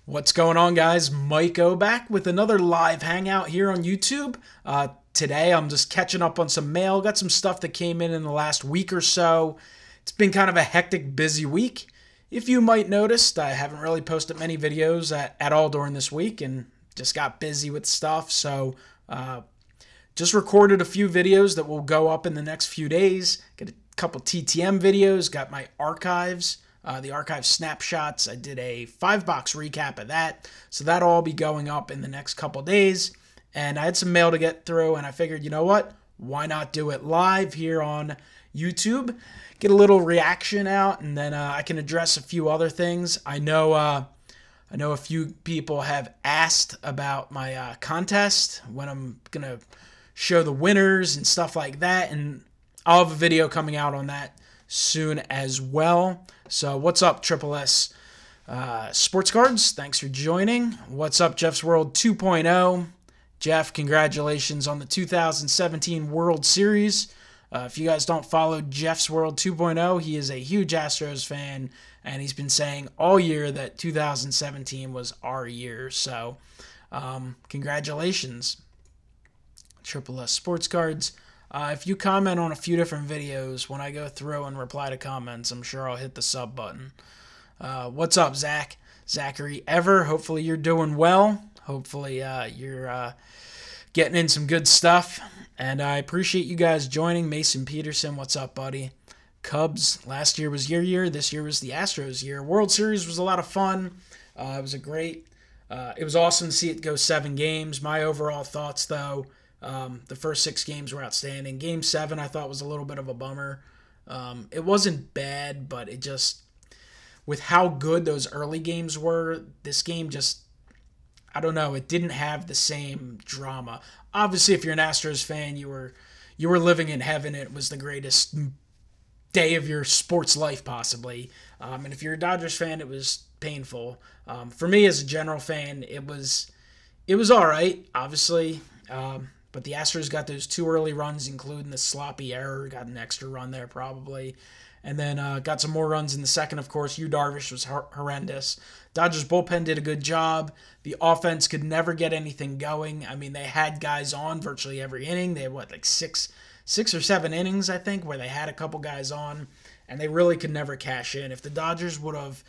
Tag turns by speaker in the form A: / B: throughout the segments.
A: What's going on, guys? MikeO back with another live hangout here on YouTube. Today I'm just catching up on some mail. Got some stuff that came in the last week or so. It's been kind of a hectic, busy week. If you might notice, I haven't really posted many videos at all during this week and just got busy with stuff. So just recorded a few videos that will go up in the next few days. Got a couple TTM videos, got my archives. The archive snapshots. I did a 5-box recap of that. So that'll all be going up in the next couple days. And I had some mail to get through, and I figured, you know what? Why not do it live here on YouTube? Get a little reaction out, and then I can address a few other things. I know a few people have asked about my contest, when I'm going to show the winners and stuff like that. And I'll have a video coming out on that soon as well. So what's up, Triple S Sports Cards? Thanks for joining. What's up, Jeff's World 2.0? Jeff, congratulations on the 2017 World Series. If you guys don't follow Jeff's World 2.0, he is a huge Astros fan, and he's been saying all year that 2017 was our year. So congratulations, Triple S Sports Cards. If you comment on a few different videos, when I go through and reply to comments, I'm sure I'll hit the sub button. What's up, Zachary Ever? Hopefully you're doing well. Hopefully you're getting in some good stuff. And I appreciate you guys joining. Mason Peterson, what's up, buddy? Cubs, last year was your year. This year was the Astros year. World Series was a lot of fun. It was it was awesome to see it go 7 games. My overall thoughts, though, the first 6 games were outstanding. Game 7 I thought was a little bit of a bummer. It wasn't bad, but it just, with how good those early games were, this game just, I don't know, it didn't have the same drama. Obviously, if you're an Astros fan, you were living in heaven. It was the greatest day of your sports life, possibly. And if you're a Dodgers fan, it was painful. For me, as a general fan, it was all right, obviously. But the Astros got those 2 early runs, including the sloppy error. Got an extra run there, probably. And then got some more runs in the second, of course. Darvish was horrendous. Dodgers bullpen did a good job. The offense could never get anything going. I mean, they had guys on virtually every inning. They had, like 6 or 7 innings, I think, where they had a couple guys on. And they really could never cash in. If the Dodgers would have,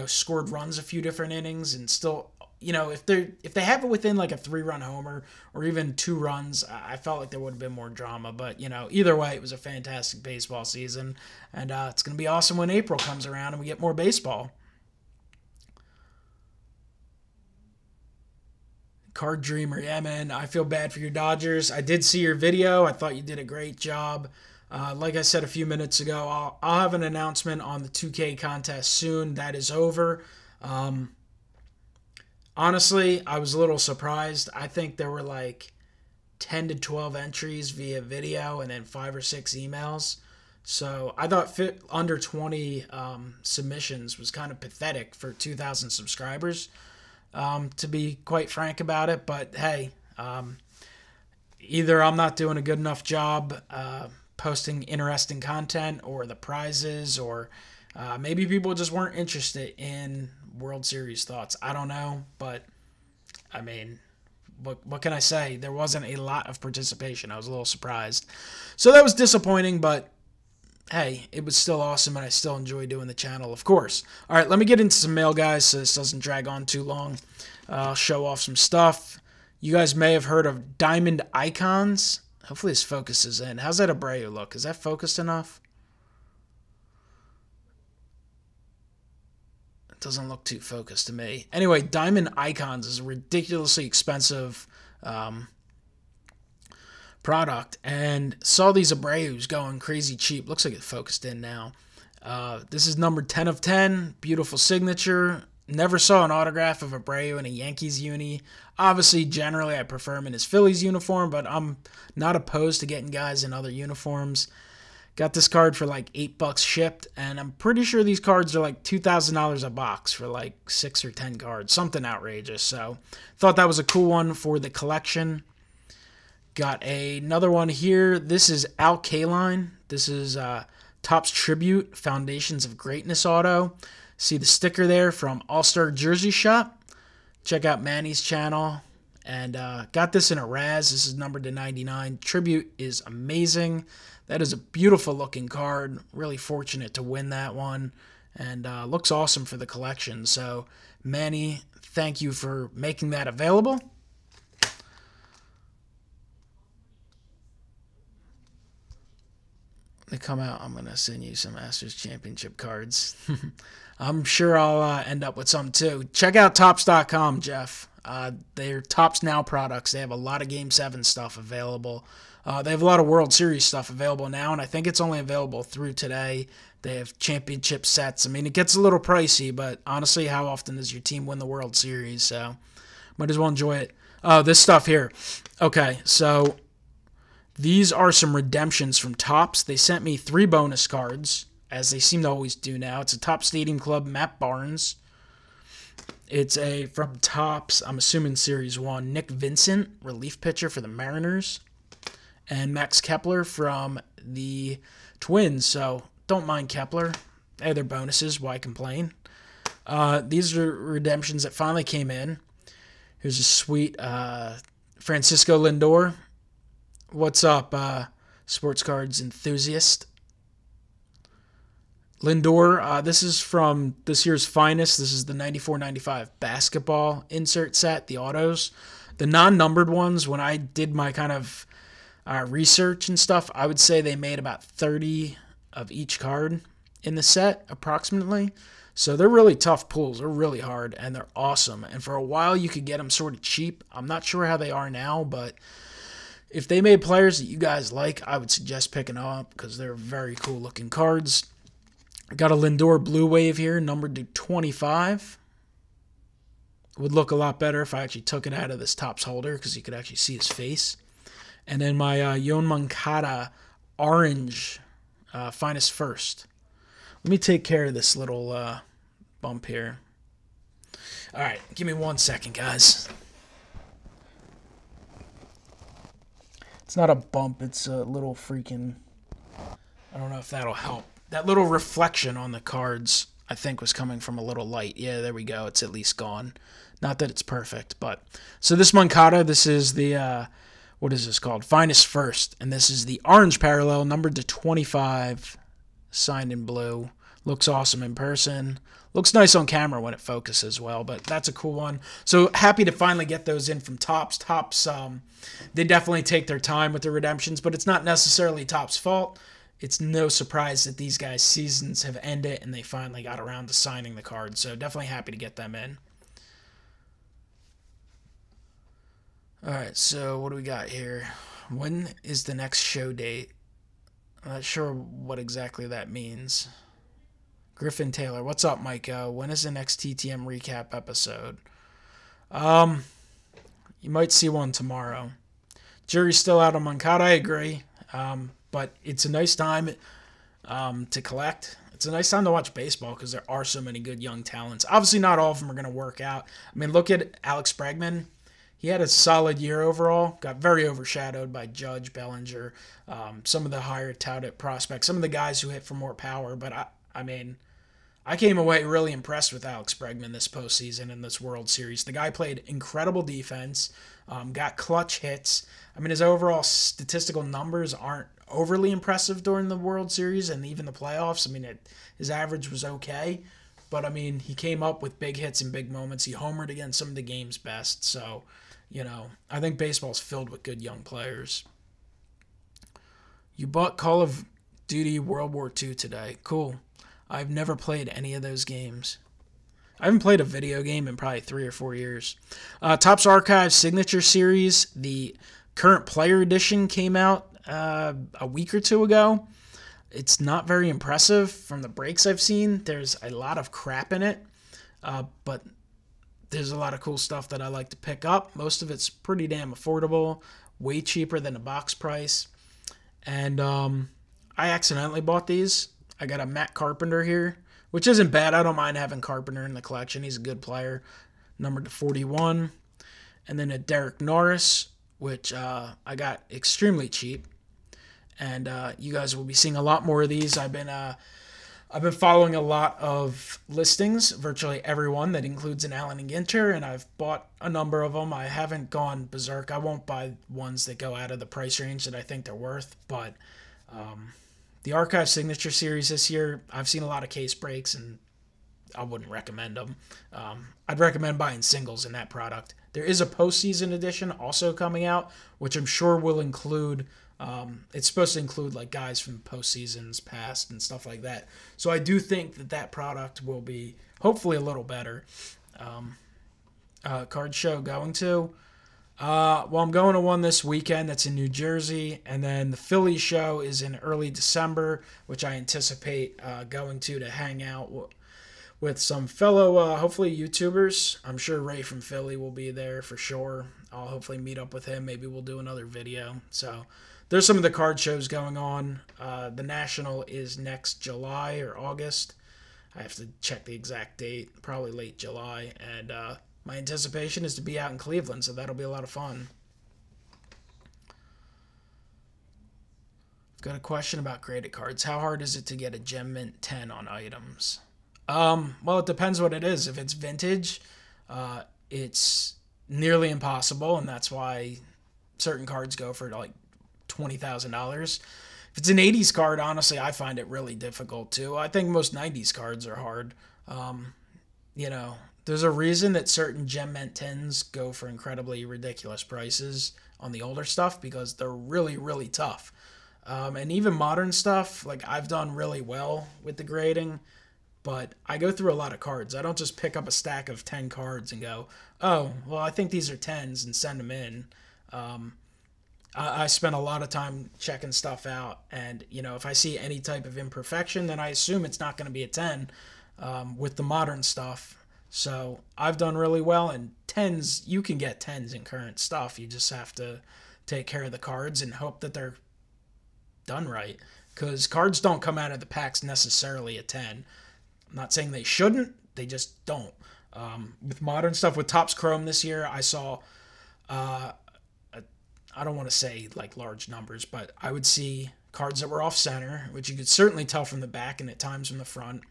A: scored runs a few different innings and still, if they have it within like a 3-run homer or even 2 runs, I felt like there would have been more drama. But, either way, it was a fantastic baseball season. And it's going to be awesome when April comes around and we get more baseball. Card Dreamer, yeah, man, I feel bad for your Dodgers. I did see your video. I thought you did a great job. Like I said a few minutes ago, I'll have an announcement on the 2K contest soon. That is over. Honestly, I was a little surprised. I think there were like 10 to 12 entries via video and then 5 or 6 emails. So I thought under 20 submissions was kind of pathetic for 2,000 subscribers, to be quite frank about it. But hey, either I'm not doing a good enough job posting interesting content, or the prizes, or maybe people just weren't interested in World Series thoughts. I don't know, but I mean, what can I say? There wasn't a lot of participation. I was a little surprised. So that was disappointing, but hey, it was still awesome, and I still enjoy doing the channel, of course. All right, let me get into some mail, guys, so this doesn't drag on too long. I'll show off some stuff. You guys may have heard of Diamond Icons. Hopefully this focuses in. How's that Abreu look? Is that focused enough? It doesn't look too focused to me. Anyway, Diamond Icons is a ridiculously expensive product, and saw these Abreus going crazy cheap. Looks like it focused in now. This is number 10 of 10. Beautiful signature. Never saw an autograph of Abreu in a Yankees uni. Obviously, generally, I prefer him in his Phillies uniform, but I'm not opposed to getting guys in other uniforms. Got this card for like $8 shipped, and I'm pretty sure these cards are like $2,000 a box for like 6 or 10 cards. Something outrageous. So, thought that was a cool one for the collection. Got another one here. This is Al Kaline. This is Topps Tribute Foundations of Greatness auto. See the sticker there from All-Star Jersey Shop. check out Manny's channel. And got this in a Raz. This is numbered to 99. Tribute is amazing. That is a beautiful looking card. Really fortunate to win that one. And looks awesome for the collection. So, Manny, thank you for making that available. They come out, I'm going to send you some Masters Championship cards. I'm sure I'll end up with some too. Check out Topps.com, Jeff. They're Topps Now products. They have a lot of Game 7 stuff available. They have a lot of World Series stuff available now, and I think it's only available through today. They have championship sets. I mean, it gets a little pricey, but honestly, how often does your team win the World Series? So might as well enjoy it. Oh, this stuff here. Okay, so these are some redemptions from Topps. They sent me 3 bonus cards, as they seem to always do now. It's a Topps Stadium Club, Matt Barnes. It's from Topps, I'm assuming Series 1, Nick Vincent, relief pitcher for the Mariners. And Max Kepler from the Twins. So don't mind Kepler. Hey, they're bonuses. Why complain? These are redemptions that finally came in. Here's a sweet Francisco Lindor. What's up, sports cards enthusiast? Lindor, this is from this year's finest. This is the 94-95 basketball insert set, the autos. The non-numbered ones, when I did my kind of research and stuff, I would say they made about 30 of each card in the set, approximately. So they're really tough pulls. They're really hard, and they're awesome. And for a while, you could get them sort of cheap. I'm not sure how they are now, but if they made players that you guys like, I would suggest picking them up because they're very cool-looking cards. I got a Lindor Blue Wave here, numbered to 25. Would look a lot better if I actually took it out of this Topps holder because you could actually see his face. And then my Yoan Moncada Orange Finest First. Let me take care of this little bump here. All right, give me 1 second, guys. It's not a bump. It's a little freaking... I don't know if that'll help. That little reflection on the cards, I think, was coming from a little light. Yeah, there we go. It's at least gone. Not that it's perfect, but... So this Moncada, this is the... what is this called? Finest First. And this is the orange parallel, numbered to 25, signed in blue. Looks awesome in person. Looks nice on camera when it focuses well, but that's a cool one. So happy to finally get those in from Topps. Topps, they definitely take their time with the redemptions, but it's not necessarily Topps' fault. It's no surprise that these guys' seasons have ended and they finally got around to signing the card. So definitely happy to get them in. All right, so what do we got here? When is the next show date? I'm not sure what exactly that means. Griffin Taylor, what's up, MikeO? When is the next TTM recap episode? You might see one tomorrow. Jury's still out on Moncada, I agree. But it's a nice time to collect. It's a nice time to watch baseball because there are so many good young talents. Obviously, not all of them are going to work out. I mean, look at Alex Bregman. He had a solid year overall. Got very overshadowed by Judge, Bellinger, some of the higher touted prospects, some of the guys who hit for more power. But, I mean, I came away really impressed with Alex Bregman this postseason in this World Series. The guy played incredible defense, got clutch hits. I mean, his overall statistical numbers aren't overly impressive during the World Series and even the playoffs. I mean, his average was okay. But, I mean, he came up with big hits and big moments. He homered against some of the game's best. So, you know, I think baseball's filled with good young players. You bought Call of Duty World War II today. Cool. I've never played any of those games. I haven't played a video game in probably 3 or 4 years. Topps Archive Signature Series, the current player edition came out a week or two ago. It's not very impressive from the breaks I've seen. There's a lot of crap in it, but there's a lot of cool stuff that I like to pick up. Most of it's pretty damn affordable, way cheaper than the box price. And I accidentally bought these. I got a Matt Carpenter here, which isn't bad. I don't mind having Carpenter in the collection. He's a good player, numbered to 41. And then a Derek Norris, which I got extremely cheap. And you guys will be seeing a lot more of these. I've been I've been following a lot of listings, virtually everyone that includes an Allen and Ginter, and I've bought a number of them. I haven't gone berserk. I won't buy ones that go out of the price range that I think they're worth, but the Archive Signature Series this year, I've seen a lot of case breaks, and I wouldn't recommend them. I'd recommend buying singles in that product. There is a postseason edition also coming out, which I'm sure will include. It's supposed to include like guys from postseasons past and stuff like that. So I do think that product will be hopefully a little better. Card show going to. Well, I'm going to one this weekend that's in New Jersey, and then the Philly show is in early December, which I anticipate going to Hangout with some fellow, hopefully, YouTubers. I'm sure Ray from Philly will be there for sure. I'll hopefully meet up with him. Maybe we'll do another video. So there's some of the card shows going on. The National is next July or August. I have to check the exact date, probably late July. And my anticipation is to be out in Cleveland, so that'll be a lot of fun. I've got a question about graded cards. How hard is it to get a Gem Mint 10 on items? Well, it depends what it is. If it's vintage, it's nearly impossible, and that's why certain cards go for like $20,000. If it's an 80s card, honestly, I find it really difficult too. I think most 90s cards are hard. There's a reason that certain Gem Mint 10s go for incredibly ridiculous prices on the older stuff because they're really, really tough. And even modern stuff, like I've done really well with the grading, but I go through a lot of cards. I don't just pick up a stack of 10 cards and go, oh, well, I think these are 10s and send them in. I spend a lot of time checking stuff out, and if I see any type of imperfection, then I assume it's not going to be a 10 with the modern stuff. So I've done really well, and 10s, you can get 10s in current stuff. You just have to take care of the cards and hope that they're done right, because cards don't come out of the packs necessarily a 10. I'm not saying they shouldn't, they just don't. With modern stuff, with Topps Chrome this year, I saw, I don't want to say like large numbers, but I would see cards that were off center, which you could certainly tell from the back and at times from the front.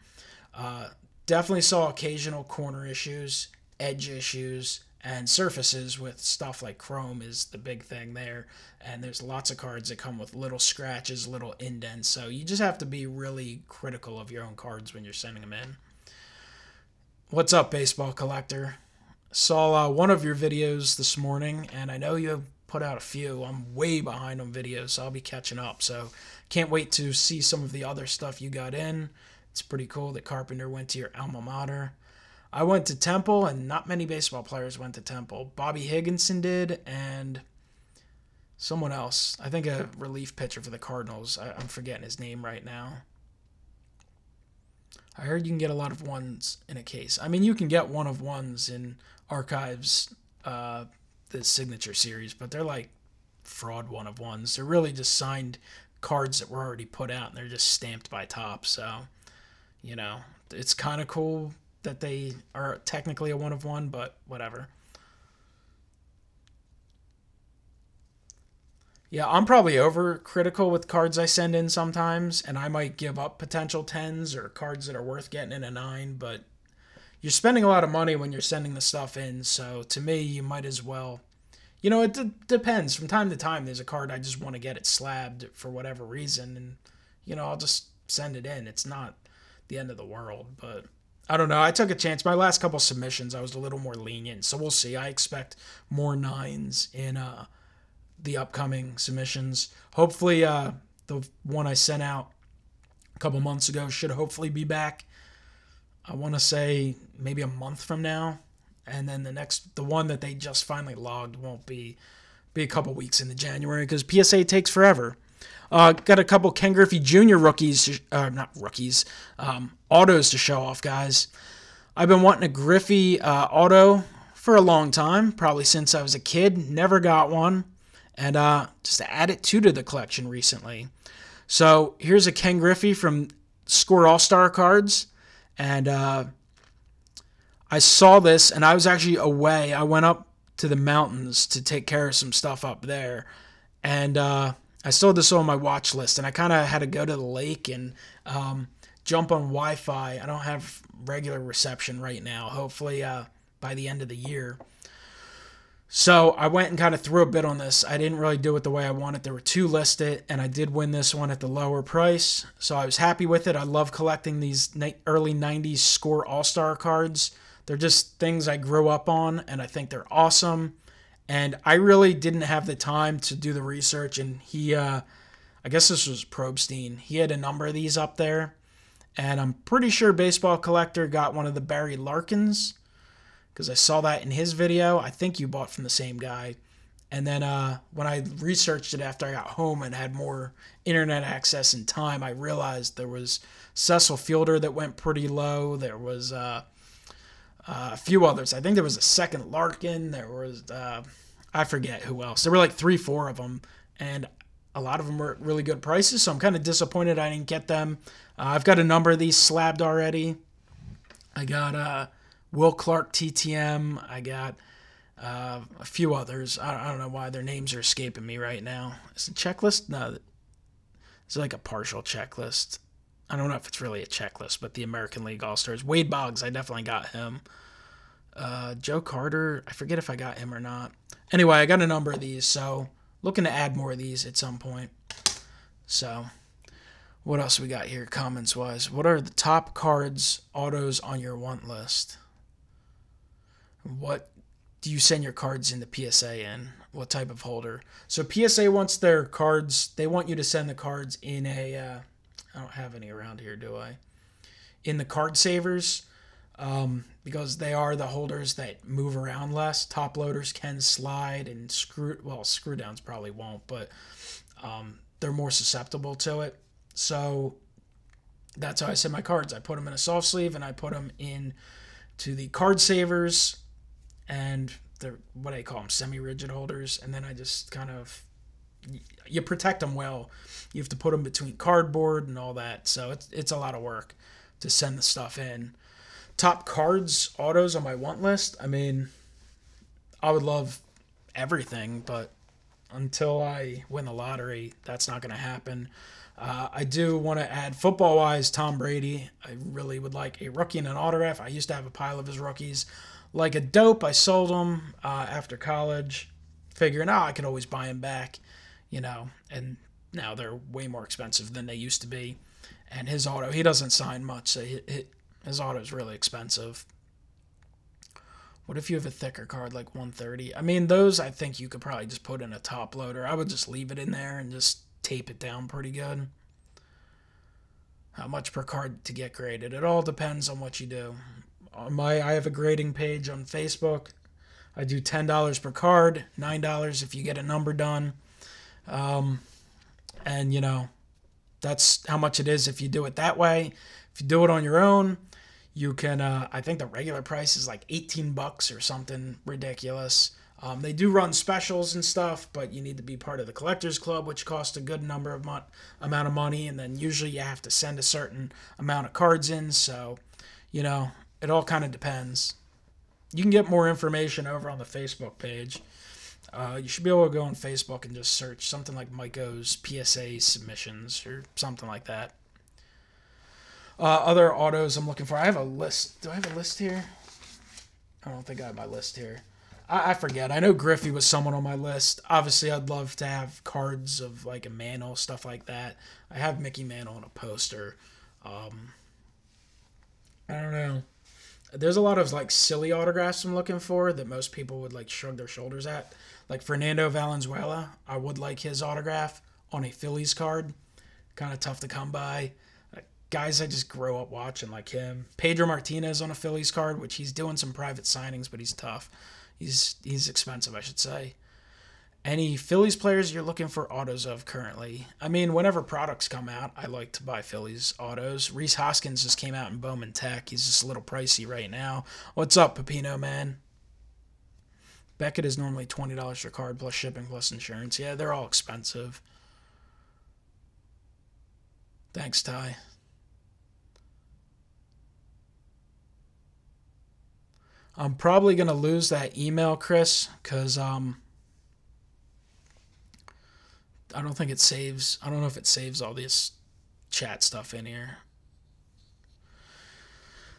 A: Definitely saw occasional corner issues, edge issues, and surfaces with stuff like Chrome is the big thing there. And there's lots of cards that come with little scratches, little indents. So you just have to be really critical of your own cards when you're sending them in. What's up, baseball collector? Saw one of your videos this morning, and I know you have put out a few. I'm way behind on videos, so I'll be catching up. So can't wait to see some of the other stuff you got in. It's pretty cool that Carpenter went to your alma mater. I went to Temple, and not many baseball players went to Temple. Bobby Higginson did, and someone else. I think a relief pitcher for the Cardinals. I'm forgetting his name right now. I heard you can get a lot of ones in a case. I mean, you can get one of ones in Archives, the Signature Series, but they're like fraud one of ones. They're really just signed cards that were already put out, and they're just stamped by Topps. So, it's kind of cool that they are technically a one of one, but whatever. Yeah, I'm probably overcritical with cards I send in sometimes, and I might give up potential 10s or cards that are worth getting in a 9, but you're spending a lot of money when you're sending the stuff in, so to me, you might as well. It depends. From time to time, there's a card I just want to get it slabbed for whatever reason, and, I'll just send it in. It's not the end of the world, but I don't know. I took a chance. My last couple submissions, I was a little more lenient, so we'll see. I expect more 9s in the upcoming submissions. Hopefully, the one I sent out a couple months ago should hopefully be back. I want to say maybe a month from now, and then the one that they just finally logged won't be a couple weeks into January because PSA takes forever. Got a couple Ken Griffey Jr. Autos to show off, guys. I've been wanting a Griffey auto for a long time, probably since I was a kid. Never got one, and just added two to the collection recently. So here's a Ken Griffey from Score All-Star Cards, and I saw this, and I was actually away. I went up to the mountains to take care of some stuff up there, and I still had this on my watch list, and I kind of had to go to the lake and jump on Wi-Fi. I don't have regular reception right now. Hopefully by the end of the year. So I went and kind of threw a bid on this. I didn't really do it the way I wanted. There were 2 listed, and I did win this one at the lower price. So I was happy with it. I love collecting these early 90s Score All-Star cards. They're just things I grew up on, and I think they're awesome. And I really didn't have the time to do the research, and I guess this was Probstein. He had a number of these up there, and I'm pretty sure Baseball Collector got one of the Barry Larkins, because I saw that in his video. I think you bought from the same guy. And then when I researched it after I got home and had more internet access and time, I realized there was Cecil Fielder that went pretty low. There was a few others. I think there was a second Larkin. There was, I forget who else. There were like 3, 4 of them. And a lot of them were at really good prices. So I'm kind of disappointed I didn't get them. I've got a number of these slabbed already. I got Will Clark TTM. I got a few others. I don't know why their names are escaping me right now. Is it a checklist? No. It's like a partial checklist. I don't know if it's really a checklist, but the American League All-Stars. Wade Boggs, I definitely got him. Joe Carter, I forget if I got him or not. Anyway, I got a number of these, so looking to add more of these at some point. So, what else we got here comments-wise? What are the top cards, autos on your want list? What do you send your cards in the PSA in? What type of holder? So PSA wants their cards, they want you to send the cards in a, I don't have any around here, do I? In the card savers, because they are the holders that move around less. Top loaders can slide and screw downs probably won't, but they're more susceptible to it. So that's how I send my cards. I put them in a soft sleeve and I put them in to the card savers, and they're, what do they call them, semi-rigid holders, and then I just kind of, you protect them well. You have to put them between cardboard and all that, so it's a lot of work to send the stuff in. Top cards, autos on my want list, I mean, I would love everything, but until I win the lottery, that's not going to happen. I do want to add, football-wise, Tom Brady. I really would like a rookie and an autograph. I used to have a pile of his rookies. Like a dope, I sold them after college, figuring out I could always buy them back, you know, and now they're way more expensive than they used to be. And his auto, he doesn't sign much, so his auto is really expensive. What if you have a thicker card like 130? I mean, those I think you could probably just put in a top loader. I would just leave it in there and just tape it down pretty good. How much per card to get graded? It all depends on what you do. I have a grading page on Facebook. I do $10 per card, $9 if you get a number done. And, you know, that's how much it is if you do it that way. If you do it on your own, you can, I think the regular price is like 18 bucks or something ridiculous. They do run specials and stuff, but you need to be part of the Collectors Club, which costs a good number of amount of money, and then usually you have to send a certain amount of cards in, so, you know, it all kind of depends. You can get more information over on the Facebook page. You should be able to go on Facebook and just search something like MikeO's PSA submissions or something like that. Other autos I'm looking for. I have a list. Do I have a list here? I don't think I have my list here. I forget. I know Griffey was someone on my list. Obviously, I'd love to have cards of like a Mantle, stuff like that. I have Mickey Mantle on a poster. I don't know. There's a lot of like silly autographs I'm looking for that most people would like shrug their shoulders at. Like Fernando Valenzuela, I would like his autograph on a Phillies card. Kind of tough to come by. Guys I just grew up watching like him. Pedro Martinez on a Phillies card, which he's doing some private signings, but he's tough. He's expensive, I should say. Any Phillies players you're looking for autos of currently? I mean, whenever products come out, I like to buy Phillies autos. Rhys Hoskins just came out in Bowman Tech. He's just a little pricey right now. What's up, Pepino, man? Beckett is normally $20 per card plus shipping plus insurance. Yeah, they're all expensive. Thanks, Ty. I'm probably going to lose that email, Chris, because I don't think it saves. I don't know if it saves all this chat stuff in here.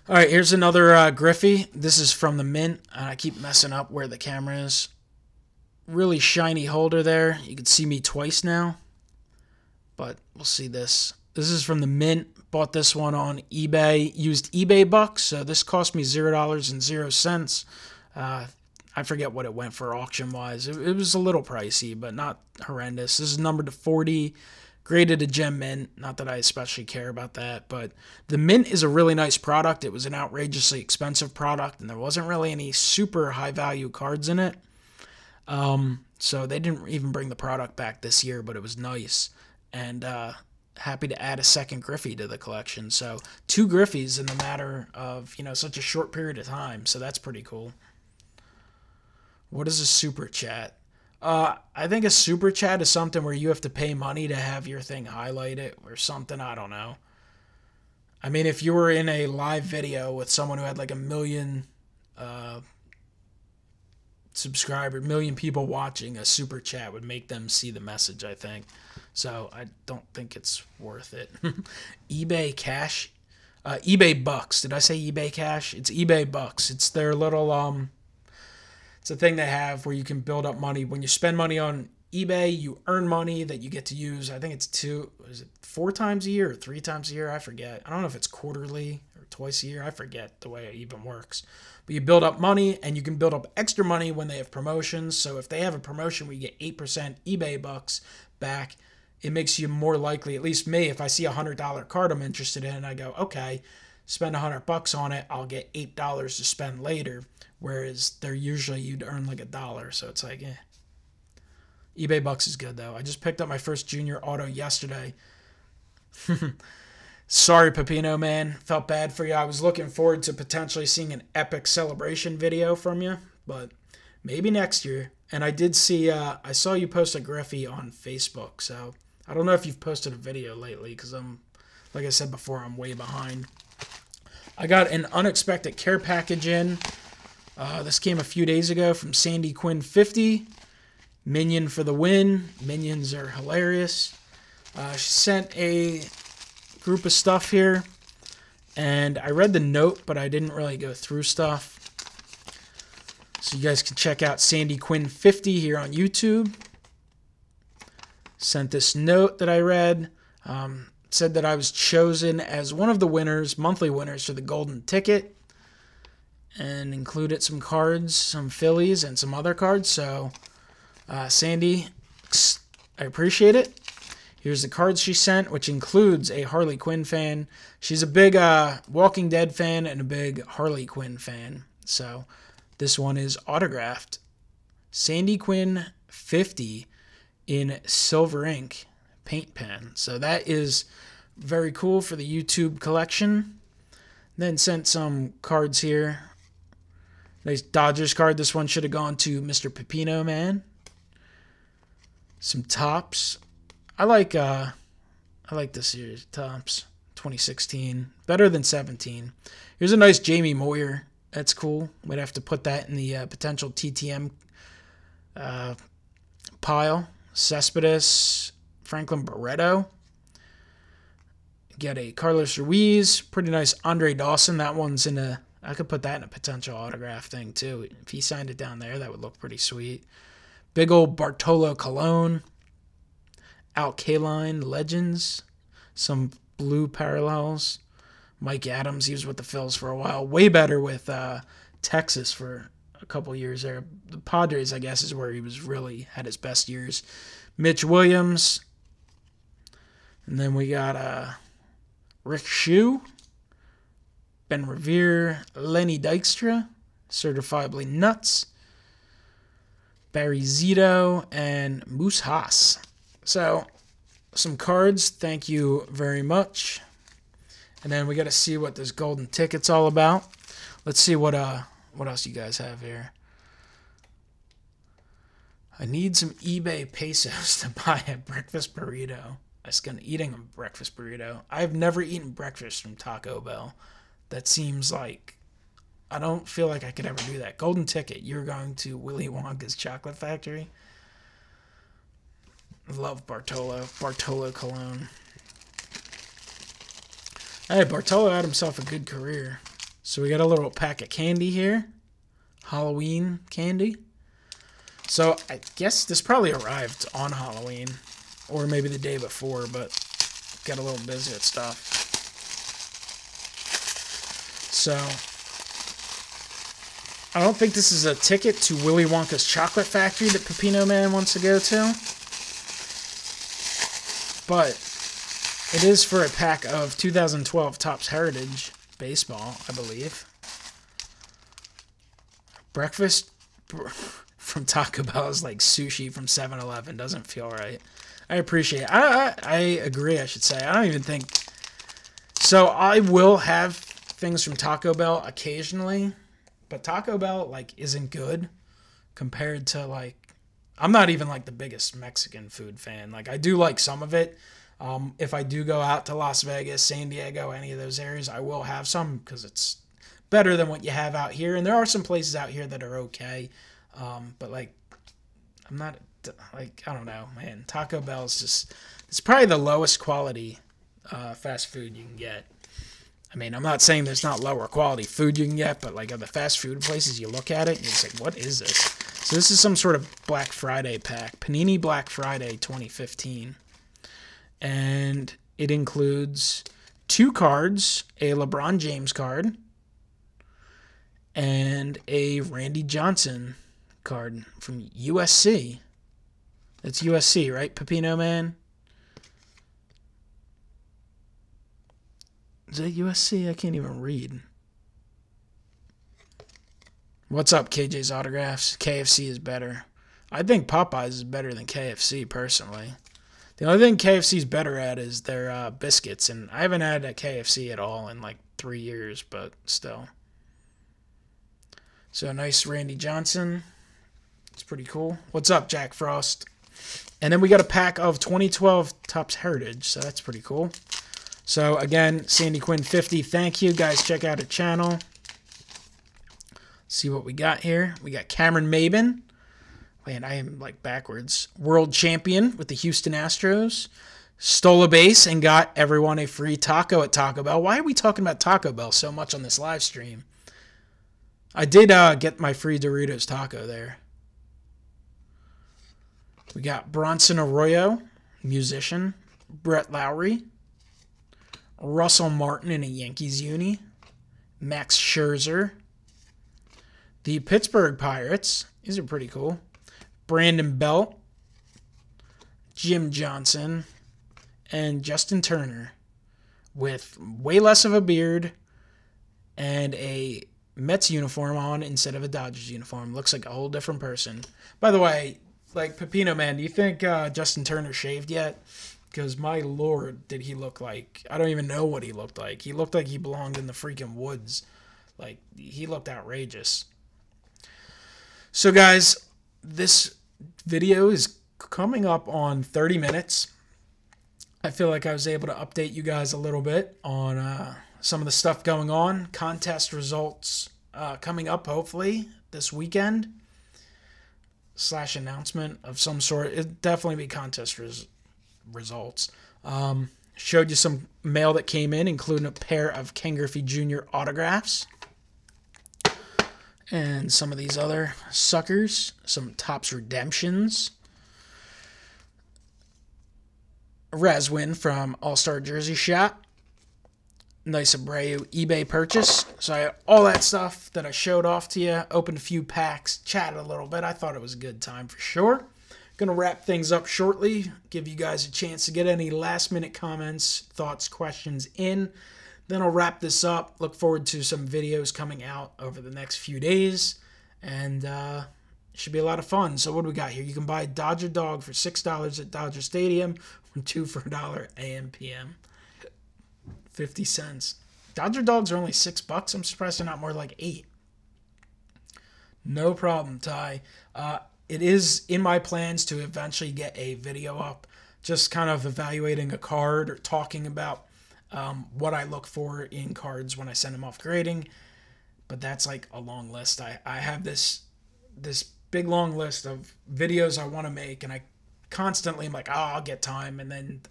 A: All right, here's another Griffey. This is from the Mint. I keep messing up where the camera is. Really shiny holder there. You can see me twice now, but we'll see this. This is from the Mint. Bought this one on eBay. Used eBay bucks, so this cost me $0.00. I forget what it went for auction-wise. It was a little pricey, but not horrendous. This is numbered to 40. Graded a gem mint. Not that I especially care about that, but the Mint is a really nice product. It was an outrageously expensive product, and there wasn't really any super high-value cards in it. So they didn't even bring the product back this year, but it was nice. And happy to add a second Griffey to the collection. So 2 Griffies in the matter of, such a short period of time. So that's pretty cool. What is a super chat? I think a super chat is something where you have to pay money to have your thing highlighted or something. I don't know. I mean, if you were in a live video with someone who had like 1 million subscribers, 1 million people watching, a super chat would make them see the message, I think. So I don't think it's worth it. eBay Cash. eBay Bucks. Did I say eBay Cash? It's eBay Bucks. It's their little... It's a thing they have where you can build up money. When you spend money on eBay, you earn money that you get to use. I think it's 4 times a year or 3 times a year? I forget. I don't know if it's quarterly or twice a year. I forget the way it even works. But you build up money, and you can build up extra money when they have promotions. So if they have a promotion where you get 8% eBay bucks back, it makes you more likely, at least me, if I see a $100 card I'm interested in, and I go, okay, spend $100 on it, I'll get $8 to spend later. Whereas they're usually you'd earn like $1, so it's like, eBay bucks is good though. I just picked up my first junior auto yesterday. Sorry, Pepino man, felt bad for you. I was looking forward to potentially seeing an epic celebration video from you, but maybe next year. And I did see, I saw you post a Griffey on Facebook, so I don't know if you've posted a video lately because like I said before, I'm way behind. I got an unexpected care package in. This came a few days ago from Sandy Quinn 50. Minion for the win. Minions are hilarious. She sent a group of stuff here, and I read the note, but I didn't really go through stuff. So you guys can check out Sandy Quinn 50 here on YouTube. Sent this note that I read. Said that I was chosen as one of the winners, monthly winners for the golden ticket. And included some cards, some Phillies, and some other cards. So, Sandy, I appreciate it. Here's the cards she sent, which includes a Harley Quinn fan. She's a big Walking Dead fan and a big Harley Quinn fan. So, this one is autographed. Sandy Quinn 50 in silver ink paint pen. So, that is very cool for the YouTube collection. Then sent some cards here. Nice Dodgers card. This one should have gone to Mr. Pepino man. Some tops. I like this year's tops. 2016. Better than 17. Here's a nice Jamie Moyer. That's cool. Might have to put that in the potential TTM pile. Cespedes. Franklin Barreto. Get a Carlos Ruiz. Pretty nice Andre Dawson. That one's in a... I could put that in a potential autograph thing, too. If he signed it down there, that would look pretty sweet. Big old Bartolo Colon. Alkaline Legends. Some blue parallels. Mike Adams, he was with the Phils for a while. Way better with Texas for a couple years there. The Padres, I guess, is where he was really had his best years. Mitch Williams. And then we got Rick Shue. Ben Revere, Lenny Dykstra, Certifiably Nuts, Barry Zito, and Moose Haas. So, some cards. Thank you very much. And then we got to see what this golden ticket's all about. Let's see what else you guys have here. I need some eBay pesos to buy a breakfast burrito. I was eating a breakfast burrito. I've never eaten breakfast from Taco Bell. That seems like, I don't feel like I could ever do that. Golden ticket, you're going to Willy Wonka's Chocolate Factory. Love Bartolo Colon. Hey, Bartolo had himself a good career. So we got a little pack of candy here. Halloween candy. So I guess this probably arrived on Halloween. Or maybe the day before, but got a little busy with stuff. So I don't think this is a ticket to Willy Wonka's chocolate factory that Pepino Man wants to go to. But it is for a pack of 2012 Topps Heritage Baseball, I believe. Breakfast from Taco Bell is like sushi from 7-Eleven. Doesn't feel right. I appreciate it. I agree, I should say. I don't even think... So I will have things from Taco Bell occasionally, but Taco Bell, like, isn't good compared to, like... I'm not even, like, the biggest Mexican food fan. Like, I do like some of it. If I do go out to Las Vegas, San Diego, any of those areas, I will have some because it's better than what you have out here. And there are some places out here that are okay. But, like, I'm not, like, I don't know, man. Taco Bell is just, it's probably the lowest quality fast food you can get. I mean, I'm not saying there's not lower quality food you can get, but, like, at the fast food places, you look at it, and it's like, what is this? So this is some sort of Black Friday pack. Panini Black Friday 2015. And it includes 2 cards, a LeBron James card, and a Randy Johnson card from USC. That's USC, right, Pepino Man? Is that USC? I can't even read. What's up, KJ's Autographs? KFC is better. I think Popeyes is better than KFC, personally. The only thing KFC's better at is their biscuits, and I haven't had a KFC at all in like 3 years, but still. So nice Randy Johnson. It's pretty cool. What's up, Jack Frost? And then we got a pack of 2012 Topps Heritage, so that's pretty cool. So again, Sandy Quinn 50, thank you. Guys, check out her channel. See what we got here. We got Cameron Maben. Man, I am like backwards. World champion with the Houston Astros. Stole a base and got everyone a free taco at Taco Bell. Why are we talking about Taco Bell so much on this live stream? I did get my free Doritos taco there. We got Bronson Arroyo, musician. Brett Lowry. Russell Martin in a Yankees uni. Max Scherzer. The Pittsburgh Pirates. These are pretty cool. Brandon Belt, Jim Johnson, and Justin Turner with way less of a beard and a Mets uniform on instead of a Dodgers uniform. Looks like a whole different person. By the way, like, Pepino Man, do you think Justin Turner shaved yet? Because, my lord, did he look like... I don't even know what he looked like. He looked like he belonged in the freaking woods. Like, he looked outrageous. So, guys... This video is coming up on 30 minutes. I feel like I was able to update you guys a little bit on some of the stuff going on. Contest results coming up, hopefully, this weekend. / announcement of some sort. It'd definitely be contest results. Showed you some mail that came in, including a pair of Ken Griffey Jr. autographs. And some of these other suckers. Some Topps Redemptions. Razwin from All-Star Jersey Shop. Nice Abreu eBay purchase. So I had all that stuff that I showed off to you. Opened a few packs. Chatted a little bit. I thought it was a good time for sure. Going to wrap things up shortly. Give you guys a chance to get any last-minute comments, thoughts, questions in. Then I'll wrap this up. Look forward to some videos coming out over the next few days. And it should be a lot of fun. So what do we got here? You can buy a Dodger dog for $6 at Dodger Stadium. And 2 for $1 AM PM. 50 cents. Dodger dogs are only $6. I'm surprised they're not more like $8. No problem, Ty. It is in my plans to eventually get a video up. Just kind of evaluating a card or talking about what I look for in cards when I send them off grading, but that's like a long list. I have this big long list of videos I want to make, and I constantly am like, oh, I'll get time, and then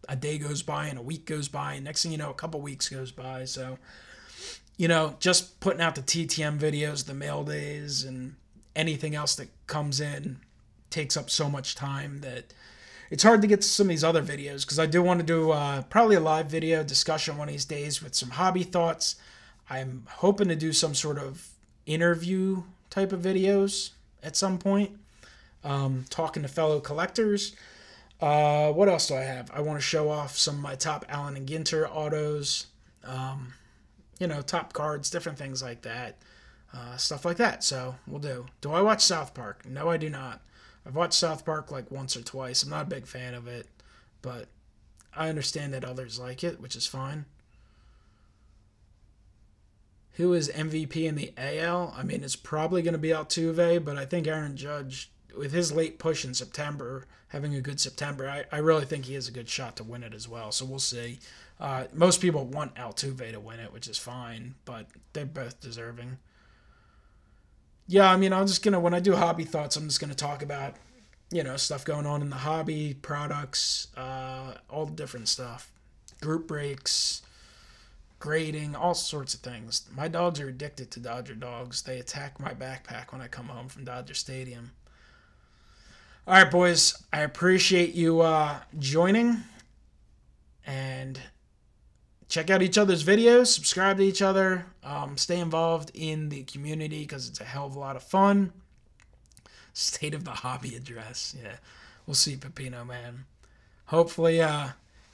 A: a day goes by and a week goes by, and next thing you know, a couple weeks goes by. So you know, just putting out the TTM videos, the mail days, and anything else that comes in takes up so much time that it's hard to get to some of these other videos, because I do want to do probably a live video discussion one of these days with some hobby thoughts. I'm hoping to do some sort of interview type of videos at some point, talking to fellow collectors. What else do I have? I want to show off some of my top Allen and Ginter autos, you know, top cards, different things like that, stuff like that. So we'll do. Do I watch South Park? No, I do not. I've watched South Park like once or twice. I'm not a big fan of it, but I understand that others like it, which is fine. Who is MVP in the AL? I mean, it's probably going to be Altuve, but I think Aaron Judge, with his late push in September, having a good September, I really think he has a good shot to win it as well. So we'll see. Most people want Altuve to win it, which is fine, but they're both deserving. Yeah, I mean, I'm just going to, when I do hobby thoughts, I'm just going to talk about, you know, stuff going on in the hobby, products, all the different stuff. Group breaks, grading, all sorts of things. My dogs are addicted to Dodger dogs. They attack my backpack when I come home from Dodger Stadium. All right, boys, I appreciate you joining, and check out each other's videos, subscribe to each other, stay involved in the community because it's a hell of a lot of fun. State of the hobby address. Yeah, we'll see, Pepino, man. Hopefully,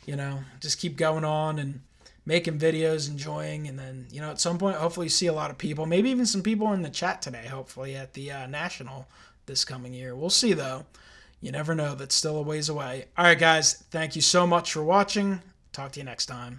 A: you know, just keep going on and making videos, enjoying, and then, you know, at some point, hopefully see a lot of people, maybe even some people in the chat today, hopefully, at the National this coming year. We'll see, though. You never know. That's still a ways away. All right, guys, thank you so much for watching. Talk to you next time.